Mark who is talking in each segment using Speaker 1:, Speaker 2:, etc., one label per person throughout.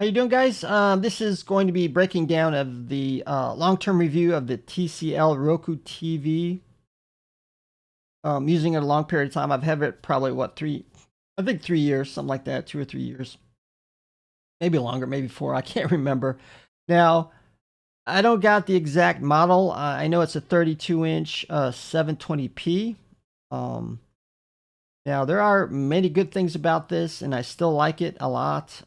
Speaker 1: How you doing, guys? This is going to be breaking down of the long-term review of the TCL Roku TV. Using it a long period of time. I've had it probably I think 3 years, something like that, 2 or 3 years, maybe longer, maybe four. I can't remember. Now, I don't got the exact model. I know it's a 32-inch 720p. Um, Now there are many good things about this, and I still like it a lot.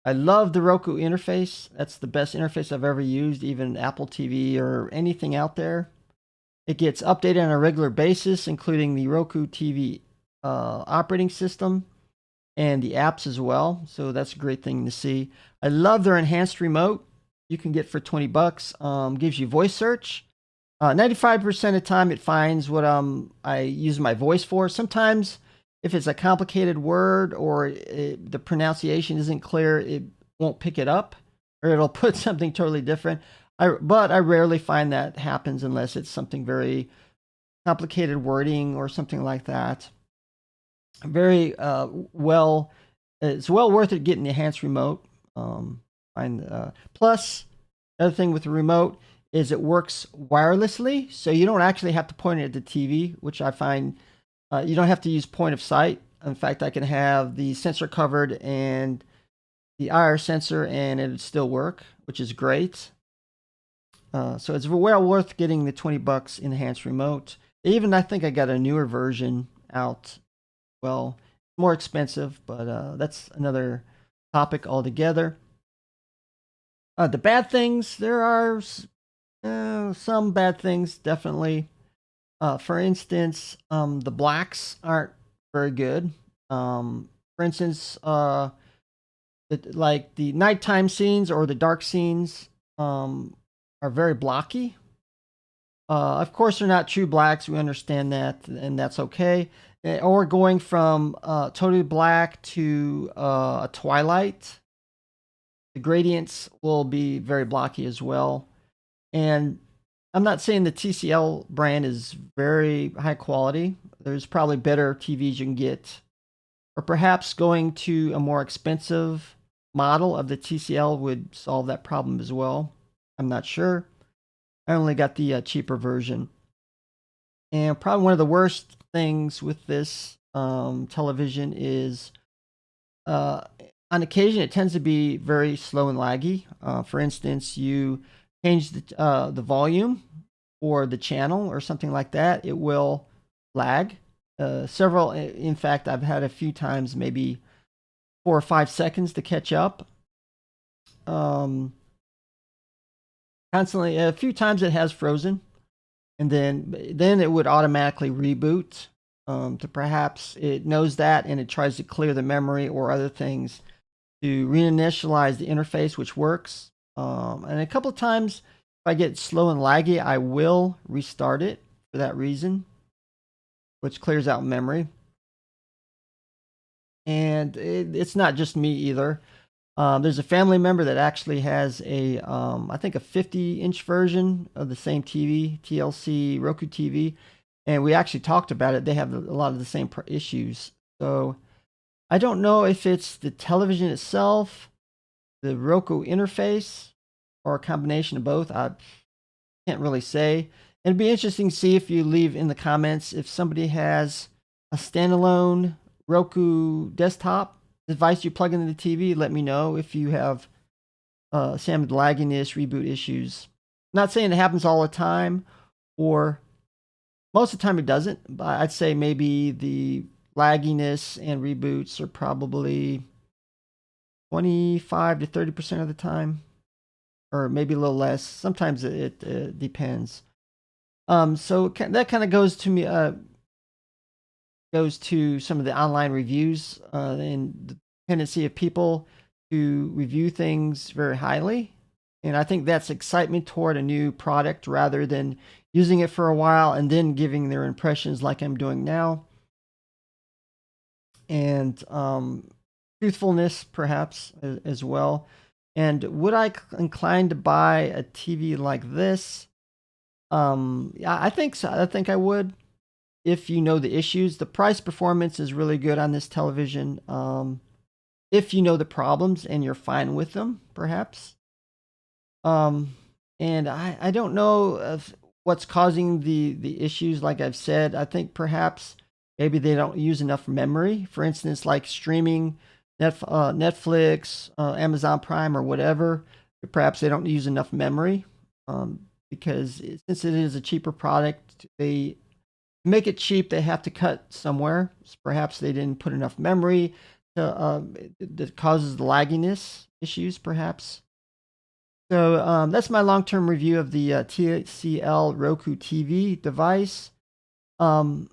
Speaker 1: I love the Roku interface. That's the best interface I've ever used, even Apple TV or anything out there. It gets updated on a regular basis, including the Roku TV operating system and the apps as well. So that's a great thing to see. I love their enhanced remote. You can get for 20 bucks. Gives you voice search. 95% of the time, it finds what I use my voice for. Sometimes, if it's a complicated word or the pronunciation isn't clear, it won't pick it up, or it'll put something totally different. But I rarely find that happens unless it's something very complicated wording or something like that. Very well, it's well worth it getting the enhanced remote. Plus, another thing with the remote is it works wirelessly, so you don't actually have to point it at the TV, which I find you don't have to use point of sight. In fact, I can have the sensor covered and the IR sensor, and it would still work, which is great. So it's well worth getting the 20 bucks enhanced remote. Even I think I got a newer version out. Well, more expensive, but that's another topic altogether. The bad things, there are some bad things, definitely. For instance, the blacks aren't very good. For instance, like the nighttime scenes or the dark scenes are very blocky. Of course, they're not true blacks. We understand that, and that's okay. Or going from totally black to a twilight, the gradients will be very blocky as well. And I'm not saying the TCL brand is very high quality. There's probably better TVs you can get. Or perhaps going to a more expensive model of the TCL would solve that problem as well. I'm not sure. I only got the cheaper version. And probably one of the worst things with this television is on occasion it tends to be very slow and laggy. For instance, you change the volume or the channel or something like that, it will lag. In fact, I've had a few times, maybe 4 or 5 seconds to catch up. Constantly, a few times it has frozen, and then it would automatically reboot. To perhaps it knows that and it tries to clear the memory or other things to reinitialize the interface, which works. And a couple of times, if I get slow and laggy, I will restart it for that reason, which clears out memory. And it's not just me either. There's a family member that actually has I think a 50-inch version of the same TV, TLC Roku TV, and we actually talked about it. They have a lot of the same issues. So I don't know if it's the television itself, the Roku interface, or a combination of both. I can't really say. It'd be interesting to see if you leave in the comments if somebody has a standalone Roku desktop device you plug into the TV. Let me know if you have some lagginess, reboot issues. Not saying it happens all the time, or most of the time it doesn't, but I'd say maybe the lagginess and reboots are probably 25 to 30% of the time, or maybe a little less. Sometimes it depends. So that kind of goes to some of the online reviews and the tendency of people to review things very highly. And I think that's excitement toward a new product rather than using it for a while and then giving their impressions like I'm doing now. And truthfulness, perhaps, as well. And would I incline to buy a TV like this? Yeah, I think so. I think I would, if you know the issues. The price performance is really good on this television. if you know the problems and you're fine with them, perhaps. Um, and I don't know of what's causing the issues. Like I've said, I think perhaps maybe they don't use enough memory. For instance, like streaming Netflix, Amazon Prime, or whatever. Perhaps they don't use enough memory because since it is a cheaper product, they make it cheap. They have to cut somewhere. So perhaps they didn't put enough memory that causes the lagginess issues, perhaps. So that's my long-term review of the TCL Roku TV device. Um,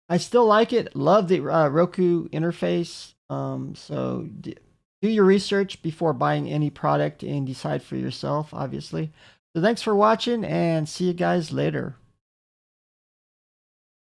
Speaker 1: I still like it. Love the Roku interface. So do your research before buying any product and decide for yourself, obviously. So thanks for watching and see you guys later.